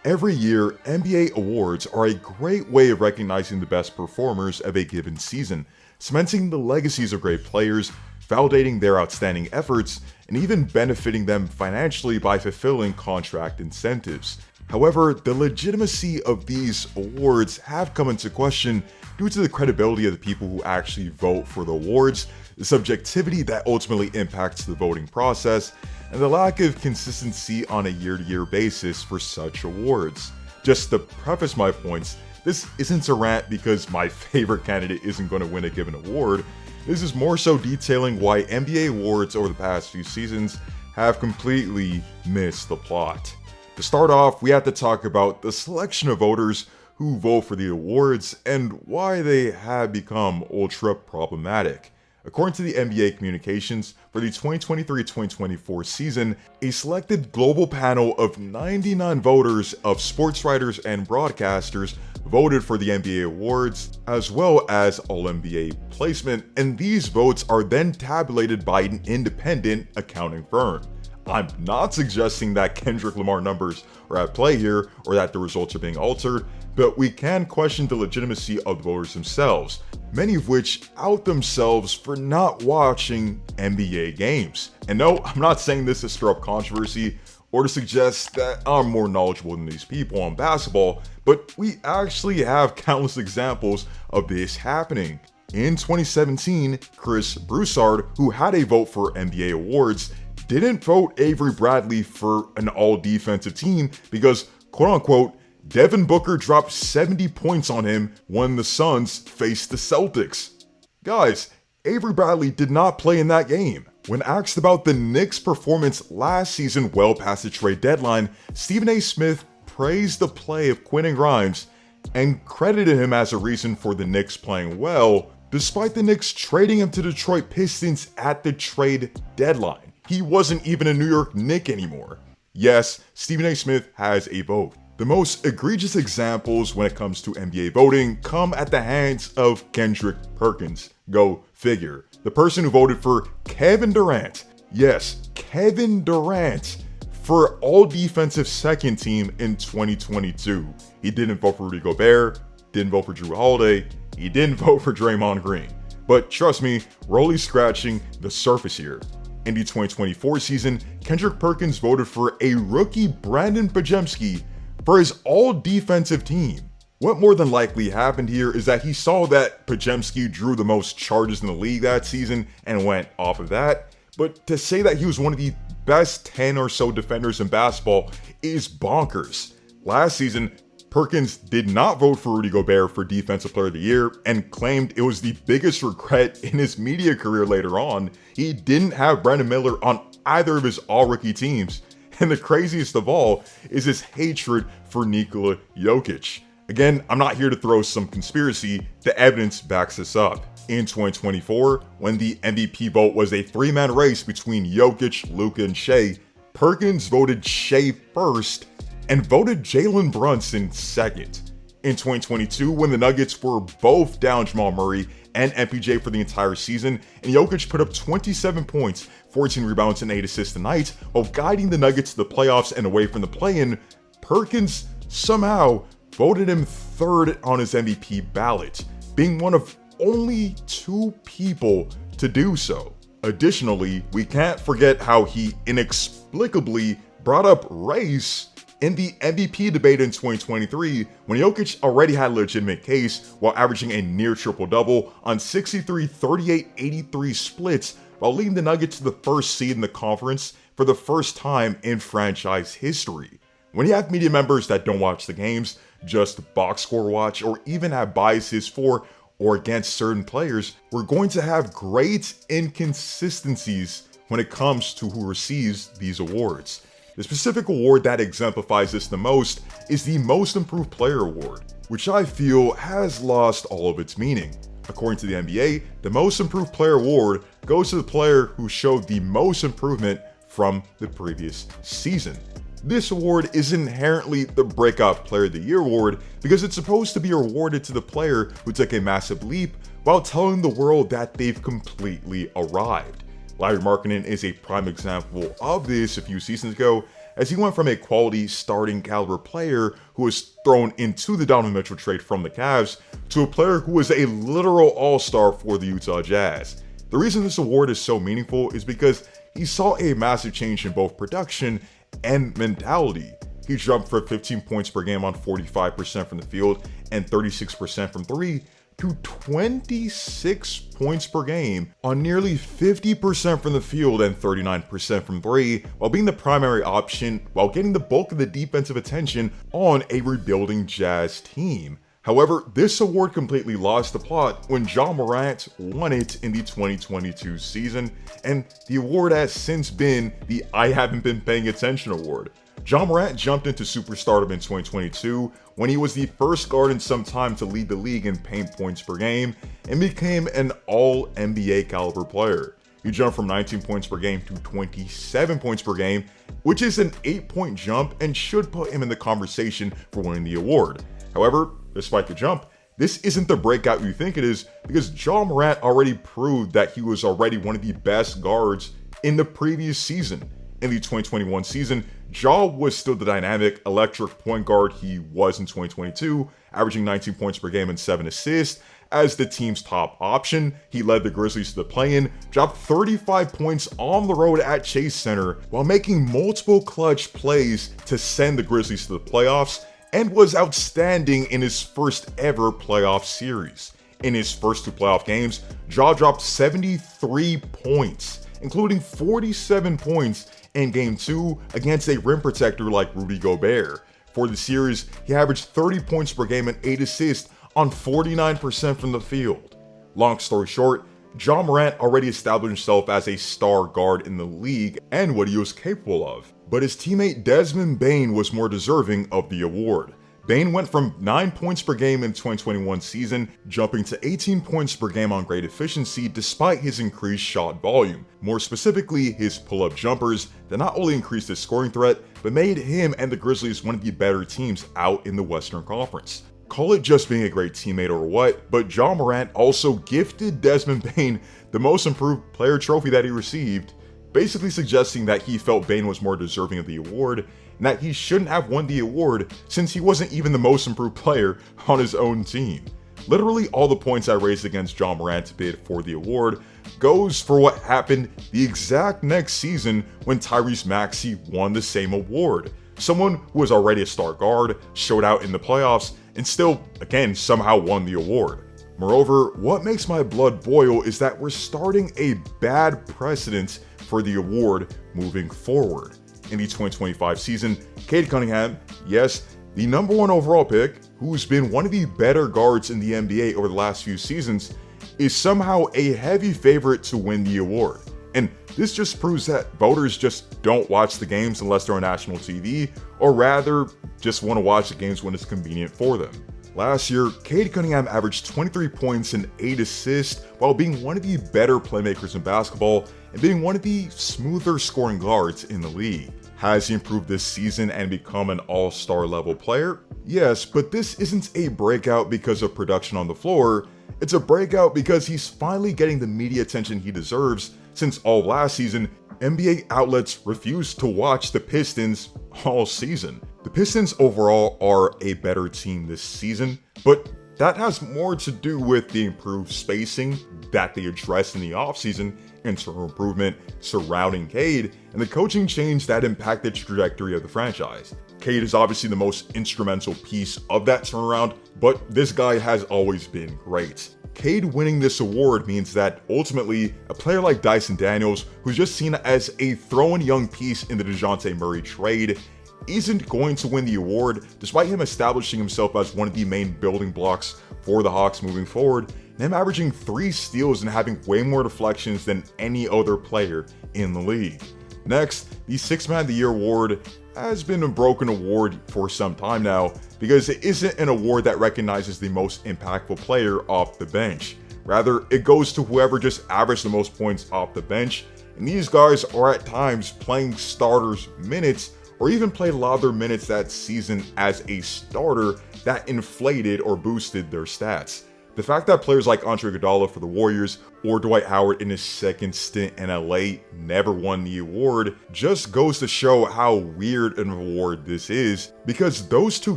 Every year, NBA awards are a great way of recognizing the best performers of a given season, cementing the legacies of great players, validating their outstanding efforts, and even benefiting them financially by fulfilling contract incentives. However, the legitimacy of these awards have come into question due to the credibility of the people who actually vote for the awards, the subjectivity that ultimately impacts the voting process, and the lack of consistency on a year-to-year basis for such awards. Just to preface my points, this isn't a rant because my favorite candidate isn't going to win a given award. This is more so detailing why NBA awards over the past few seasons have completely missed the plot. To start off, we have to talk about the selection of voters who vote for the awards and why they have become ultra problematic. According to the NBA communications, for the 2023-2024 season, a selected global panel of 99 voters of sports writers and broadcasters voted for the NBA awards, as well as All-NBA placement, and these votes are then tabulated by an independent accounting firm. I'm not suggesting that Kendrick Lamar numbers are at play here or that the results are being altered, but we can question the legitimacy of the voters themselves, many of which out themselves for not watching NBA games. And no, I'm not saying this to stir up controversy or to suggest that I'm more knowledgeable than these people on basketball, but we actually have countless examples of this happening. In 2017, Chris Broussard, who had a vote for NBA awards, didn't vote Avery Bradley for an all-defensive team because, quote-unquote, Devin Booker dropped 70 points on him when the Suns faced the Celtics. Guys, Avery Bradley did not play in that game. When asked about the Knicks' performance last season well past the trade deadline, Stephen A. Smith praised the play of Quentin Grimes and credited him as a reason for the Knicks playing well, despite the Knicks trading him to Detroit Pistons at the trade deadline. He wasn't even a New York Knick anymore. Yes, Stephen A. Smith has a vote. The most egregious examples when it comes to NBA voting come at the hands of Kendrick Perkins. Go figure. The person who voted for Kevin Durant. Yes, Kevin Durant for all defensive second team in 2022. He didn't vote for Rudy Gobert, didn't vote for Drew Holiday, he didn't vote for Draymond Green. But trust me, we're only scratching the surface here. In the 2024 season, Kendrick Perkins voted for a rookie Brandon Podziemski for his all-defensive team. What more than likely happened here is that he saw that Podziemski drew the most charges in the league that season and went off of that. But to say that he was one of the best 10 or so defenders in basketball is bonkers. Last season, Perkins did not vote for Rudy Gobert for Defensive Player of the Year and claimed it was the biggest regret in his media career later on. He didn't have Brandon Miller on either of his all-rookie teams. And the craziest of all is his hatred for Nikola Jokic. Again, I'm not here to throw some conspiracy, the evidence backs this up. In 2024, when the MVP vote was a three-man race between Jokic, Luka, and Shea, Perkins voted Shea first and voted Jalen Brunson second. In 2022, when the Nuggets were both down Jamal Murray and MPJ for the entire season, and Jokic put up 27 points, 14 rebounds, and 8 assists a night, while guiding the Nuggets to the playoffs and away from the play-in, Perkins somehow voted him third on his MVP ballot, being one of only 2 people to do so. Additionally, we can't forget how he inexplicably brought up race in the MVP debate in 2023, when Jokic already had a legitimate case while averaging a near triple-double on 63, 38, 83 splits while leading the Nuggets to the first seed in the conference for the first time in franchise history. When you have media members that don't watch the games, just box score watch, or even have biases for or against certain players, we're going to have great inconsistencies when it comes to who receives these awards. The specific award that exemplifies this the most is the Most Improved Player Award, which I feel has lost all of its meaning. According to the NBA, the Most Improved Player Award goes to the player who showed the most improvement from the previous season. This award is inherently the Breakout Player of the Year award because it's supposed to be awarded to the player who took a massive leap while telling the world that they've completely arrived. Larry Markkinen is a prime example of this a few seasons ago, as he went from a quality starting caliber player who was thrown into the Donovan Mitchell trade from the Cavs to a player who was a literal all-star for the Utah Jazz. The reason this award is so meaningful is because he saw a massive change in both production and mentality. He jumped from 15 points per game on 45% from the field and 36% from three to 26 points per game on nearly 50% from the field and 39% from three, while being the primary option while getting the bulk of the defensive attention on a rebuilding Jazz team. However, this award completely lost the plot when Ja Morant won it in the 2022 season, and the award has since been the I haven't been paying attention award. Ja Morant jumped into superstardom in 2022 when he was the first guard in some time to lead the league in paint points per game and became an all-NBA caliber player. He jumped from 19 points per game to 27 points per game, which is an 8-point jump and should put him in the conversation for winning the award. However, despite the jump, this isn't the breakout you think it is because Ja Morant already proved that he was already one of the best guards in the previous season. In the 2021 season, Ja was still the dynamic, electric point guard he was in 2022, averaging 19 points per game and 7 assists. As the team's top option, he led the Grizzlies to the play-in, dropped 35 points on the road at Chase Center while making multiple clutch plays to send the Grizzlies to the playoffs, and was outstanding in his first ever playoff series. In his first two playoff games, Ja dropped 73 points, including 47 points in Game 2 against a rim protector like Rudy Gobert. For the series, he averaged 30 points per game and 8 assists on 49% from the field. Long story short, Ja Morant already established himself as a star guard in the league and what he was capable of. But his teammate Desmond Bane was more deserving of the award. Bane went from 9 points per game in the 2021 season, jumping to 18 points per game on great efficiency despite his increased shot volume. More specifically, his pull-up jumpers that not only increased his scoring threat, but made him and the Grizzlies one of the better teams out in the Western Conference. Call it just being a great teammate or what, but Ja Morant also gifted Desmond Bane the most improved player trophy that he received, basically suggesting that he felt Bane was more deserving of the award, and that he shouldn't have won the award since he wasn't even the most improved player on his own team. Literally all the points I raised against Ja Morant to bid for the award goes for what happened the exact next season when Tyrese Maxey won the same award. Someone who was already a star guard, showed out in the playoffs, and still, again, somehow won the award. Moreover, what makes my blood boil is that we're starting a bad precedent for the award moving forward. In the 2025 season, Cade Cunningham, yes, the number 1 overall pick, who's been one of the better guards in the NBA over the last few seasons, is somehow a heavy favorite to win the award. And this just proves that voters just don't watch the games unless they're on national TV, or rather, just want to watch the games when it's convenient for them. Last year, Cade Cunningham averaged 23 points and 8 assists while being one of the better playmakers in basketball and being one of the smoother scoring guards in the league. Has he improved this season and become an all-star level player? Yes, but this isn't a breakout because of production on the floor. It's a breakout because he's finally getting the media attention he deserves, since all of last season, NBA outlets refused to watch the Pistons all season. The Pistons overall are a better team this season, but that has more to do with the improved spacing that they addressed in the offseason, internal improvement surrounding Cade, and the coaching change that impacted the trajectory of the franchise. Cade is obviously the most instrumental piece of that turnaround, but this guy has always been great. Cade winning this award means that ultimately, a player like Dyson Daniels, who's just seen as a throw-in young piece in the DeJounte Murray trade, isn't going to win the award despite him establishing himself as one of the main building blocks for the Hawks moving forward, and him averaging 3 steals and having way more deflections than any other player in the league. Next, the 6th Man of the Year award has been a broken award for some time now because it isn't an award that recognizes the most impactful player off the bench. Rather, it goes to whoever just averaged the most points off the bench, and these guys are at times playing starters minutes or even played a lot of their minutes that season as a starter that inflated or boosted their stats. The fact that players like Andre Iguodala for the Warriors or Dwight Howard in his second stint in LA never won the award just goes to show how weird an award this is, because those two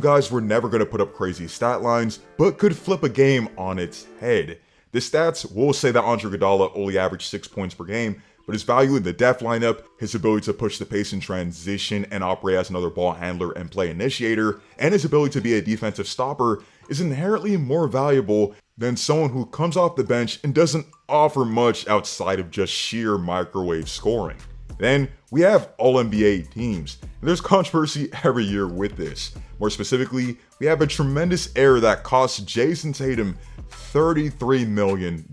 guys were never going to put up crazy stat lines, but could flip a game on its head. The stats will say that Andre Iguodala only averaged 6 points per game, but his value in the depth lineup, his ability to push the pace in transition and operate as another ball handler and play initiator, and his ability to be a defensive stopper is inherently more valuable than someone who comes off the bench and doesn't offer much outside of just sheer microwave scoring. Then we have All-NBA teams, and there's controversy every year with this. More specifically, we have a tremendous error that cost Jason Tatum $33 million.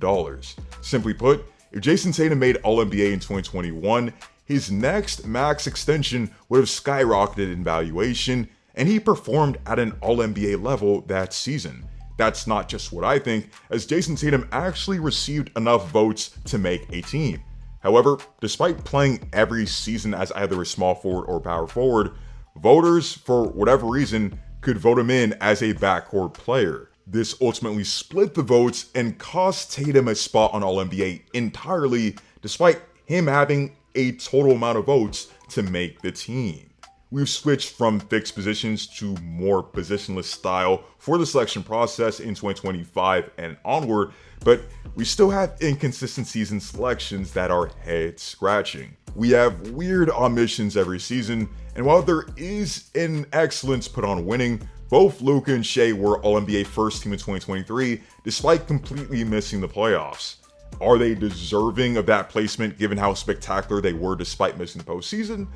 Simply put, if Jason Tatum made All-NBA in 2021, his next max extension would have skyrocketed in valuation, and he performed at an All-NBA level that season. That's not just what I think, as Jason Tatum actually received enough votes to make a team. However, despite playing every season as either a small forward or power forward, voters, for whatever reason, could vote him in as a backcourt player. This ultimately split the votes and cost Tatum a spot on All-NBA entirely, despite him having a total amount of votes to make the team. We've switched from fixed positions to more positionless style for the selection process in 2025 and onward, but we still have inconsistencies in selections that are head-scratching. We have weird omissions every season, and while there is an excellence put on winning, both Luka and Shea were All-NBA first team in 2023, despite completely missing the playoffs. Are they deserving of that placement given how spectacular they were despite missing the postseason?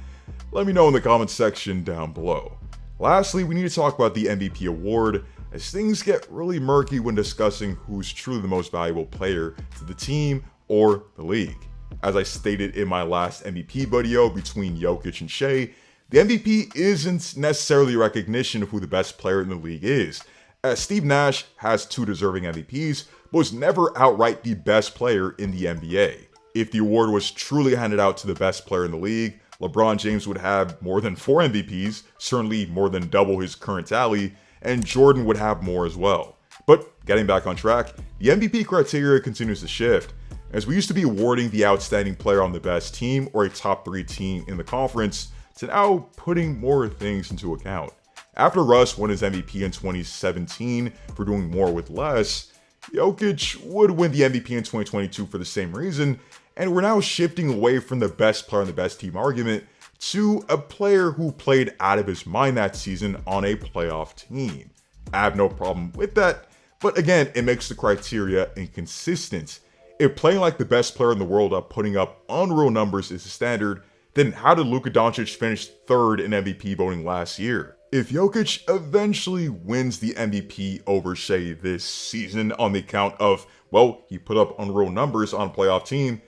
Let me know in the comments section down below. Lastly, we need to talk about the MVP award, as things get really murky when discussing who's truly the most valuable player to the team or the league. As I stated in my last MVP video between Jokic and Shea, the MVP isn't necessarily recognition of who the best player in the league is, as Steve Nash has 2 deserving MVPs, but was never outright the best player in the NBA. If the award was truly handed out to the best player in the league, LeBron James would have more than 4 MVPs, certainly more than double his current tally, and Jordan would have more as well. But getting back on track, the MVP criteria continues to shift, as we used to be awarding the outstanding player on the best team or a top 3 team in the conference, to now putting more things into account. After Russ won his MVP in 2017 for doing more with less, Jokic would win the MVP in 2022 for the same reason, and we're now shifting away from the best player on the best team argument to a player who played out of his mind that season on a playoff team. I have no problem with that, but again, it makes the criteria inconsistent. If playing like the best player in the world up putting up unreal numbers is the standard, then how did Luka Doncic finish 3rd in MVP voting last year? If Jokic eventually wins the MVP over Shea this season on the account of, well, he put up unreal numbers on a playoff team,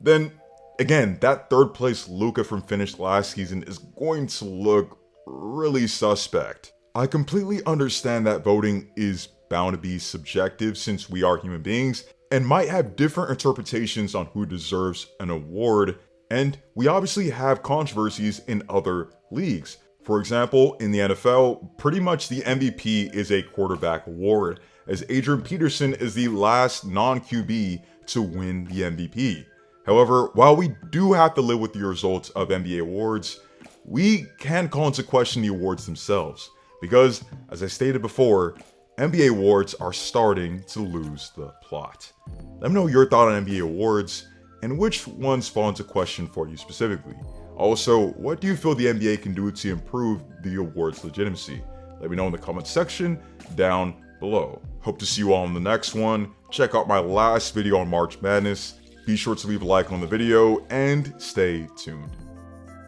then again, that 3rd place Luka from finished last season is going to look really suspect. I completely understand that voting is bound to be subjective since we are human beings and might have different interpretations on who deserves an award, and we obviously have controversies in other leagues. For example, in the NFL, pretty much the MVP is a quarterback award, as Adrian Peterson is the last non-QB to win the MVP. However, while we do have to live with the results of NBA awards, we can call into question the awards themselves, because, as I stated before, NBA awards are starting to lose the plot. Let me know your thought on NBA awards, and which ones fall into question for you specifically. Also, what do you feel the NBA can do to improve the award's legitimacy? Let me know in the comments section down below. Hope to see you all in the next one. Check out my last video on March Madness. Be sure to leave a like on the video and stay tuned.